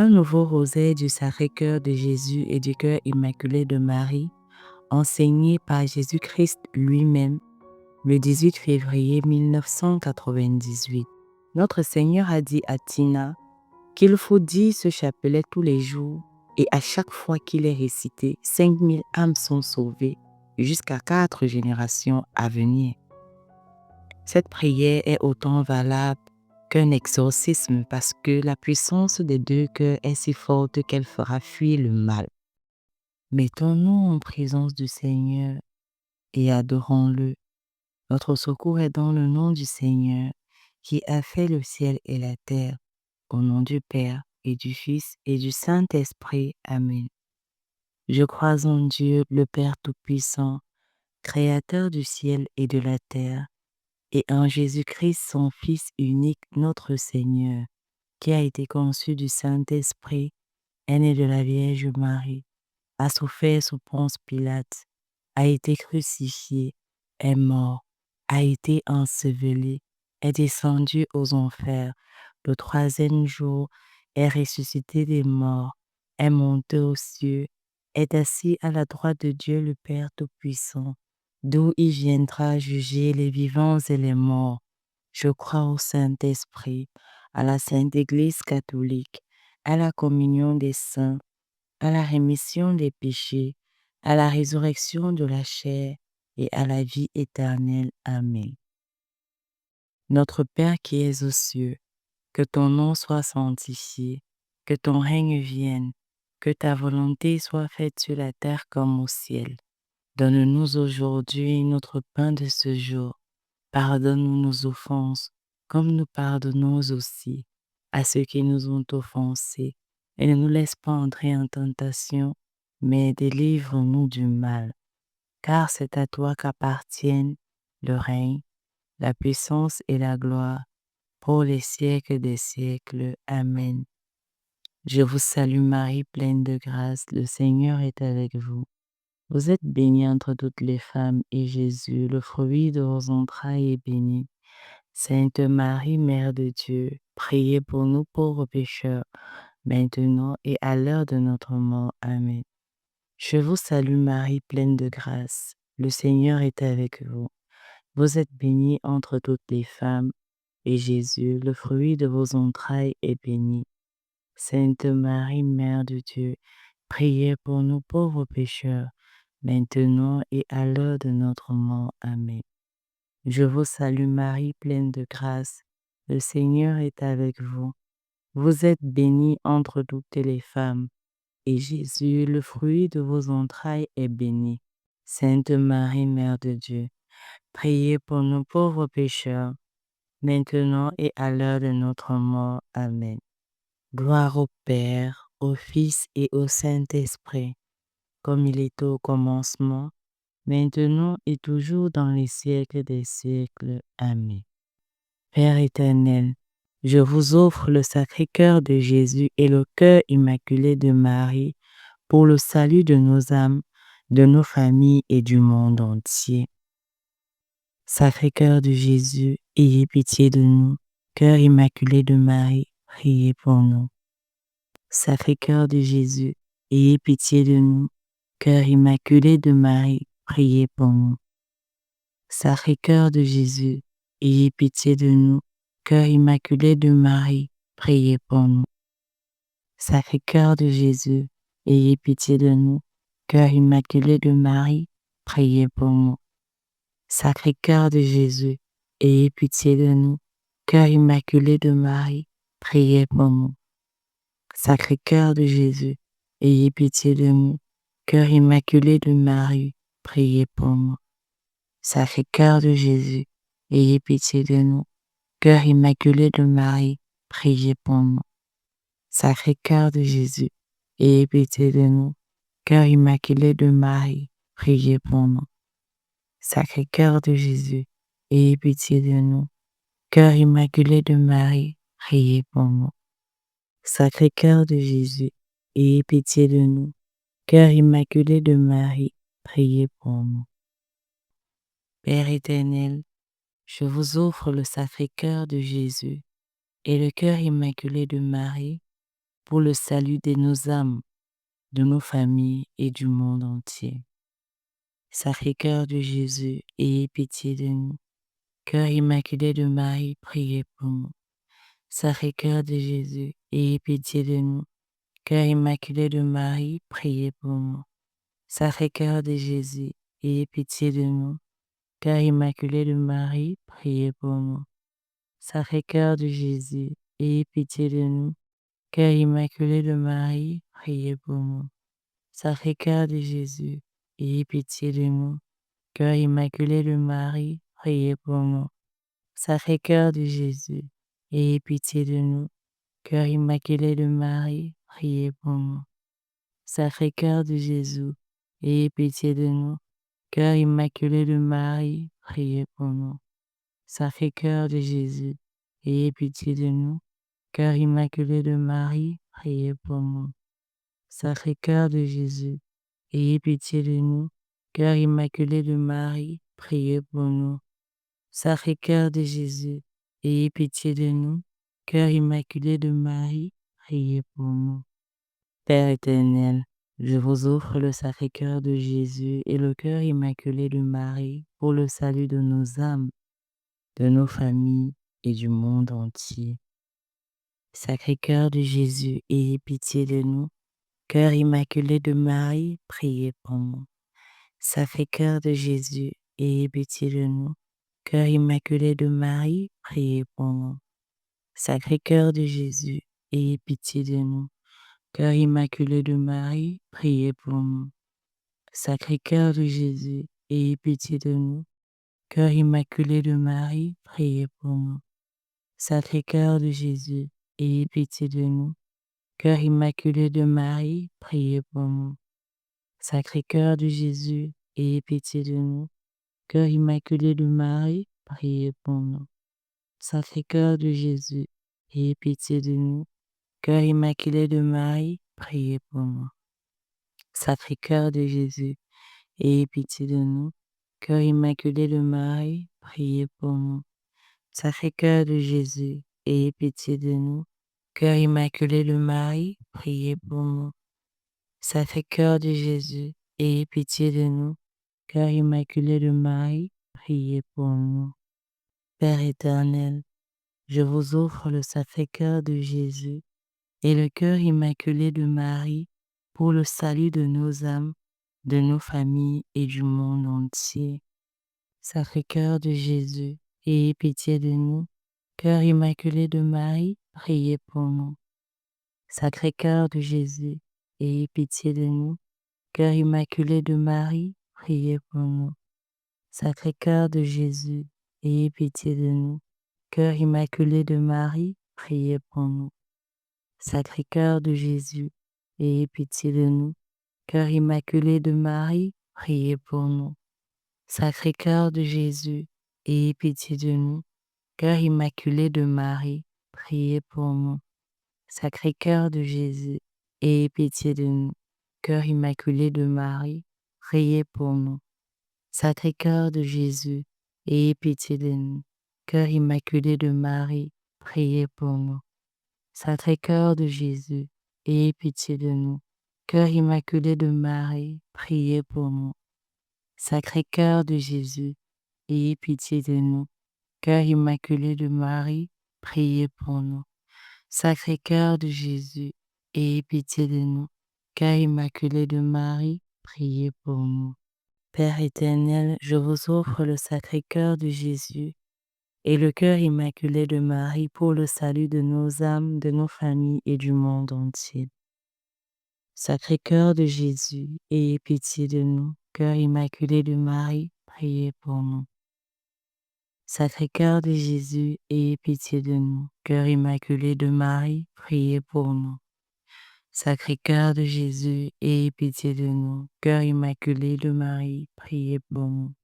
Un nouveau rosaire du Sacré-Cœur de Jésus et du Cœur immaculé de Marie, enseigné par Jésus-Christ lui-même, le 18 février 1998. Notre Seigneur a dit à Tina qu'il faut dire ce chapelet tous les jours et à chaque fois qu'il est récité, 5000 âmes sont sauvées jusqu'à 4 générations à venir. Cette prière est autant valable qu'un exorcisme parce que la puissance des deux cœurs est si forte qu'elle fera fuir le mal. Mettons-nous en présence du Seigneur et adorons-le. Notre secours est dans le nom du Seigneur qui a fait le ciel et la terre, au nom du Père et du Fils et du Saint-Esprit. Amen. Je crois en Dieu, le Père Tout-Puissant, Créateur du ciel et de la terre, et en Jésus-Christ, son Fils unique, notre Seigneur, qui a été conçu du Saint-Esprit, est né de la Vierge Marie, a souffert sous Ponce Pilate, a été crucifié, est mort, a été enseveli, est descendu aux enfers, le troisième jour est ressuscité des morts, est monté aux cieux, est assis à la droite de Dieu le Père Tout-Puissant, d'où il viendra juger les vivants et les morts. Je crois au Saint-Esprit, à la Sainte Église catholique, à la communion des saints, à la rémission des péchés, à la résurrection de la chair et à la vie éternelle. Amen. Notre Père qui es aux cieux, que ton nom soit sanctifié, que ton règne vienne, que ta volonté soit faite sur la terre comme au ciel. Donne-nous aujourd'hui notre pain de ce jour. Pardonne-nous nos offenses, comme nous pardonnons aussi à ceux qui nous ont offensés. Et ne nous laisse pas entrer en tentation, mais délivre-nous du mal. Car c'est à toi qu'appartiennent le règne, la puissance et la gloire, pour les siècles des siècles. Amen. Je vous salue Marie, pleine de grâce, le Seigneur est avec vous. Vous êtes bénie entre toutes les femmes, et Jésus, le fruit de vos entrailles, est béni. Sainte Marie, Mère de Dieu, priez pour nous pauvres pécheurs, maintenant et à l'heure de notre mort. Amen. Je vous salue Marie, pleine de grâce. Le Seigneur est avec vous. Vous êtes bénie entre toutes les femmes, et Jésus, le fruit de vos entrailles, est béni. Sainte Marie, Mère de Dieu, priez pour nous pauvres pécheurs, maintenant et à l'heure de notre mort. Amen. Je vous salue Marie, pleine de grâce. Le Seigneur est avec vous. Vous êtes bénie entre toutes les femmes, et Jésus, le fruit de vos entrailles, est béni. Sainte Marie, Mère de Dieu, priez pour nous pauvres pécheurs, maintenant et à l'heure de notre mort. Amen. Gloire au Père, au Fils et au Saint-Esprit, comme il était au commencement, maintenant et toujours dans les siècles des siècles. Amen. Père éternel, je vous offre le Sacré-Cœur de Jésus et le Cœur immaculé de Marie pour le salut de nos âmes, de nos familles et du monde entier. Sacré-Cœur de Jésus, ayez pitié de nous. Cœur immaculé de Marie, priez pour nous. Sacré-Cœur de Jésus, ayez pitié de nous. Cœur immaculé de Marie, priez pour nous. Sacré-Cœur de Jésus, ayez pitié de nous. Cœur immaculé de Marie, priez pour nous. Sacré-Cœur de Jésus, ayez pitié de nous. Cœur immaculé de Marie, priez pour nous. Sacré-Cœur de Jésus, ayez pitié de nous. Cœur immaculé de Marie, priez pour nous. Sacré-Cœur de Jésus, ayez pitié de nous. Cœur immaculé de Marie, priez pour nous. Sacré-Cœur de Jésus, ayez pitié de nous. Cœur immaculé de Marie, priez pour nous. Sacré-Cœur de Jésus, ayez pitié de nous. Cœur immaculé de Marie, priez pour nous. Sacré-Cœur de Jésus, ayez pitié de nous. Cœur immaculé de Marie, priez pour nous. Sacré-Cœur de Jésus, ayez pitié de nous. Cœur immaculé de Marie, priez pour nous. Père éternel, je vous offre le Sacré-Cœur de Jésus et le Cœur immaculé de Marie pour le salut de nos âmes, de nos familles et du monde entier. Sacré-Cœur de Jésus, ayez pitié de nous. Cœur immaculé de Marie, priez pour nous. Sacré-Cœur de Jésus, ayez pitié de nous. Cœur immaculé de Marie, priez pour nous. Sacré-Cœur de Jésus, ayez pitié de nous. Cœur immaculé de Marie, priez pour nous. Sacré-Cœur de Jésus, ayez pitié de nous. Cœur immaculé de Marie, priez pour nous. Sacré-Cœur de Jésus, ayez pitié de nous. Cœur immaculé de Marie, priez pour nous. Sacré-Cœur de Jésus, ayez pitié de nous. Cœur immaculé de Marie, priez pour nous. Sacré-Cœur de Jésus, ayez pitié de nous. Cœur immaculé de Marie, priez pour nous. Sacré-Cœur de Jésus, ayez pitié de nous. Cœur immaculé de Marie, priez pour nous. Sacré-Cœur de Jésus, ayez pitié de nous. Cœur immaculé de Marie, priez pour nous. Sacré-Cœur de Jésus, ayez pitié de nous. Cœur immaculé de Marie, priez pour nous. Père éternel, je vous offre le Sacré-Cœur de Jésus et le cœur immaculé de Marie pour le salut de nos âmes, de nos familles et du monde entier. Sacré-Cœur de Jésus, ayez pitié de nous. Cœur immaculé de Marie, priez pour nous. Sacré-Cœur de Jésus, ayez pitié de nous. Cœur immaculé de Marie, priez pour nous. Sacré-Cœur de Jésus, ayez pitié de nous. Cœur immaculé de Marie, priez pour nous. Sacré-Cœur de Jésus, ayez pitié de nous. Cœur immaculé de Marie, priez pour nous. Sacré-Cœur de Jésus, ayez pitié de nous. Cœur immaculé de Marie, priez pour nous. Sacré-Cœur de Jésus, ayez pitié de nous. Cœur immaculé de Marie, priez pour nous. Sacré-Cœur de Jésus, ayez pitié de nous. Cœur immaculé de Marie, priez pour nous. Sacré-Cœur de Jésus, ayez pitié de nous. Cœur immaculé de Marie, priez pour nous. Sacré-Cœur de Jésus, ayez pitié de nous. Cœur immaculé de Marie, priez pour nous. Sacré-Cœur de Jésus, ayez pitié de nous. Cœur immaculé de Marie, priez pour nous. Père éternel, je vous offre le Sacré-Cœur de Jésus et le cœur immaculé de Marie pour le salut de nos âmes, de nos familles et du monde entier. Sacré-Cœur de Jésus, ayez pitié de nous. Cœur immaculé de Marie, priez pour nous. Sacré-Cœur de Jésus, ayez pitié de nous. Cœur immaculé de Marie, priez pour nous. Sacré-Cœur de Jésus, ayez pitié de nous. Cœur immaculé de Marie, priez pour nous. Sacré-Cœur de Jésus, ayez pitié de nous. Cœur immaculé de Marie, priez pour nous. Sacré-Cœur de Jésus, ayez pitié de nous. Cœur immaculé de Marie, priez pour nous. Sacré-Cœur de Jésus, ayez pitié de nous. Cœur immaculé de Marie, priez pour nous. Sacré-Cœur de Jésus, ayez pitié de nous. Cœur immaculé de Marie, priez pour nous. Sacré-Cœur de Jésus, ayez pitié de nous. Cœur immaculé de Marie, priez pour nous. Sacré-Cœur de Jésus, ayez pitié de nous. Cœur immaculé de Marie, priez pour nous. Sacré-Cœur de Jésus, ayez pitié de nous. Cœur immaculé de Marie, priez pour nous. Père éternel, je vous offre le Sacré-Cœur de Jésus et le cœur immaculé de Marie pour le salut de nos âmes, de nos familles et du monde entier. Sacré-Cœur de Jésus, ayez pitié de nous. Cœur immaculé de Marie, priez pour nous. Sacré-Cœur de Jésus, ayez pitié de nous. Cœur immaculé de Marie, priez pour nous. Sacré-Cœur de Jésus, ayez pitié de nous. Cœur immaculé de Marie, priez pour nous.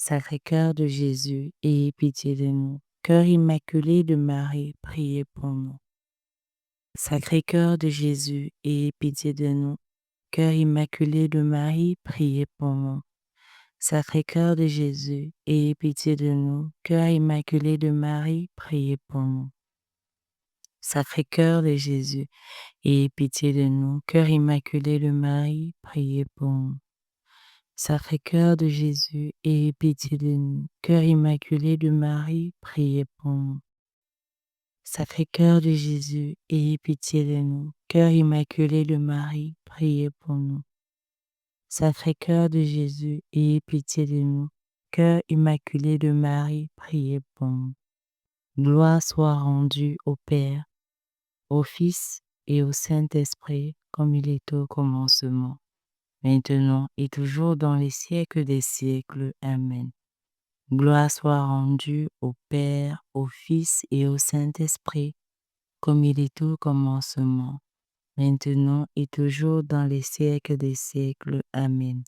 Sacré-Cœur de Jésus, ayez pitié de nous. Cœur immaculé de Marie, priez pour nous. Sacré-Cœur de Jésus, ayez pitié de nous. Cœur immaculé de Marie, priez pour nous. Sacré-Cœur de Jésus, ayez pitié de nous. Cœur immaculé de Marie, priez pour nous. Sacré-Cœur de Jésus, ayez pitié de nous. Cœur immaculé de Marie, priez pour nous. Sacré-Cœur de Jésus, ayez pitié de nous. Cœur immaculé de Marie, priez pour nous. Sacré-Cœur de Jésus, ayez pitié de nous. Cœur immaculé de Marie, priez pour nous. Sacré-Cœur de Jésus, ayez pitié de nous. Cœur immaculé de Marie, priez pour nous. Gloire soit rendue au Père, au Fils et au Saint-Esprit, comme il était au commencement, maintenant et toujours dans les siècles des siècles. Amen. Gloire soit rendue au Père, au Fils et au Saint-Esprit, comme il était au commencement, maintenant et toujours dans les siècles des siècles. Amen.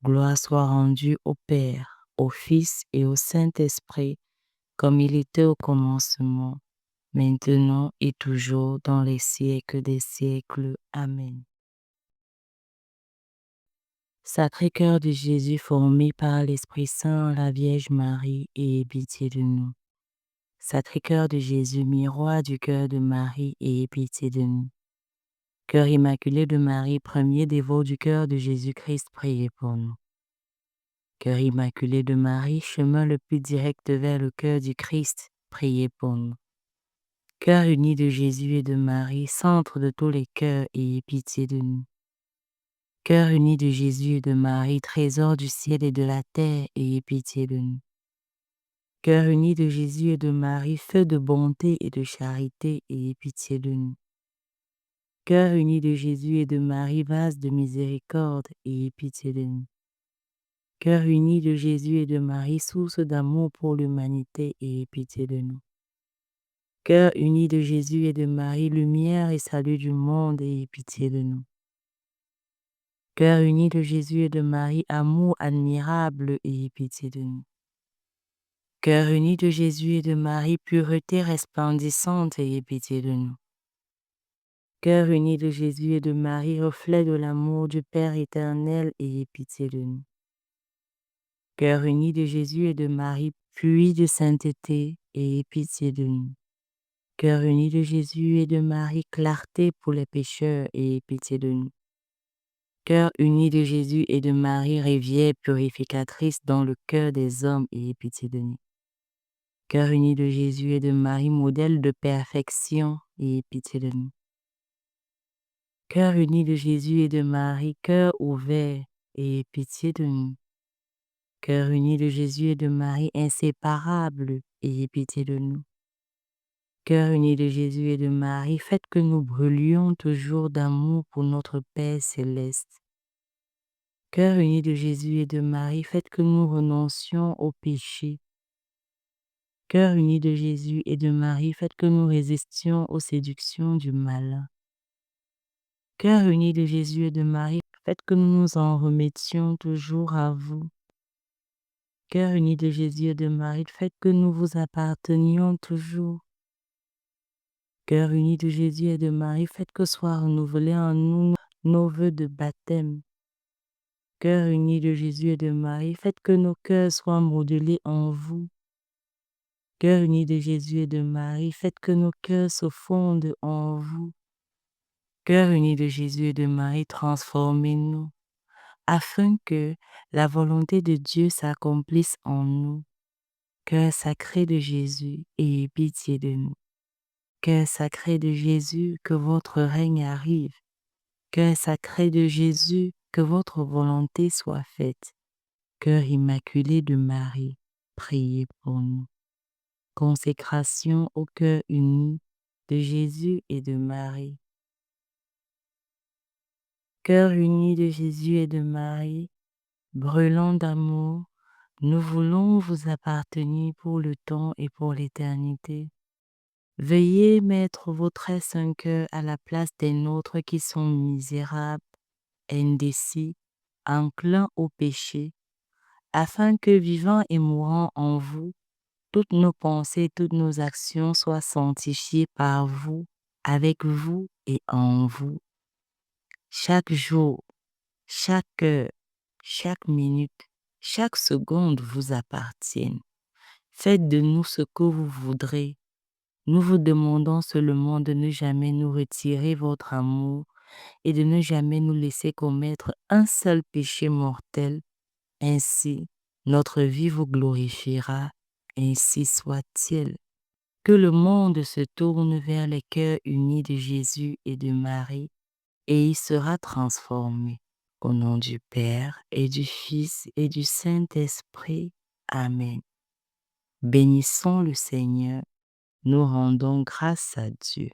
Gloire soit rendue au Père, au Fils et au Saint-Esprit, comme il était au commencement, maintenant et toujours dans les siècles des siècles. Amen. Sacré-Cœur de Jésus formé par l'Esprit Saint, la Vierge Marie, ayez pitié de nous. Sacré-Cœur de Jésus, miroir du cœur de Marie, ayez pitié de nous. Cœur immaculé de Marie, premier dévot du cœur de Jésus-Christ, priez pour nous. Cœur immaculé de Marie, chemin le plus direct vers le cœur du Christ, priez pour nous. Cœur uni de Jésus et de Marie, centre de tous les cœurs, ayez pitié de nous. Cœur uni de Jésus et de Marie, trésor du ciel et de la terre, ayez pitié de nous. Cœur uni de Jésus et de Marie, feu de bonté et de charité, ayez pitié de nous. Cœur uni de Jésus et de Marie, vase de miséricorde, ayez pitié de nous. Cœur uni de Jésus et de Marie, source d'amour pour l'humanité, ayez pitié de nous. Cœur uni de Jésus et de Marie, lumière et salut du monde, ayez pitié de nous. Cœur uni de Jésus et de Marie, amour admirable, ayez pitié de nous. Cœur uni de Jésus et de Marie, pureté resplendissante, ayez pitié de nous. Cœur uni de Jésus et de Marie, reflet de l'amour du Père éternel, ayez pitié de nous. Cœur uni de Jésus et de Marie, puits de sainteté, ayez pitié de nous. Cœur uni de Jésus et de Marie, clarté pour les pécheurs, ayez pitié de nous. Cœur uni de Jésus et de Marie, rivière purificatrice dans le cœur des hommes, ayez pitié de nous. Cœur uni de Jésus et de Marie, modèle de perfection, ayez pitié de nous. Cœur uni de Jésus et de Marie, cœur ouvert, ayez pitié de nous. Cœur uni de Jésus et de Marie, inséparable, ayez pitié de nous. Cœur uni de Jésus et de Marie, faites que nous brûlions toujours d'amour pour notre Père céleste. Cœur uni de Jésus et de Marie, faites que nous renoncions au péché. Cœur uni de Jésus et de Marie, faites que nous résistions aux séductions du malin. Cœur uni de Jésus et de Marie, faites que nous nous en remettions toujours à vous. Cœur uni de Jésus et de Marie, faites que nous vous appartenions toujours. Cœur uni de Jésus et de Marie, faites que soient renouvelés en nous nos vœux de baptême. Cœur uni de Jésus et de Marie, faites que nos cœurs soient modelés en vous. Cœur uni de Jésus et de Marie, faites que nos cœurs se fondent en vous. Cœur uni de Jésus et de Marie, transformez-nous, afin que la volonté de Dieu s'accomplisse en nous. Cœur sacré de Jésus, ayez pitié de nous. Cœur sacré de Jésus, que votre règne arrive. Cœur sacré de Jésus, que votre volonté soit faite. Cœur immaculé de Marie, priez pour nous. Consécration au cœur uni de Jésus et de Marie. Cœur uni de Jésus et de Marie, brûlant d'amour, nous voulons vous appartenir pour le temps et pour l'éternité. Veuillez mettre vos très saints cœurs à la place des nôtres qui sont misérables, indécis, enclins au péché, afin que, vivant et mourant en vous, toutes nos pensées, toutes nos actions soient sanctifiées par vous, avec vous et en vous. Chaque jour, chaque heure, chaque minute, chaque seconde vous appartiennent. Faites de nous ce que vous voudrez. Nous vous demandons seulement de ne jamais nous retirer votre amour et de ne jamais nous laisser commettre un seul péché mortel. Ainsi, notre vie vous glorifiera. Ainsi soit-il. Que le monde se tourne vers les cœurs unis de Jésus et de Marie et il sera transformé. Au nom du Père et du Fils et du Saint-Esprit. Amen. Bénissons le Seigneur. Nous rendons grâce à Dieu.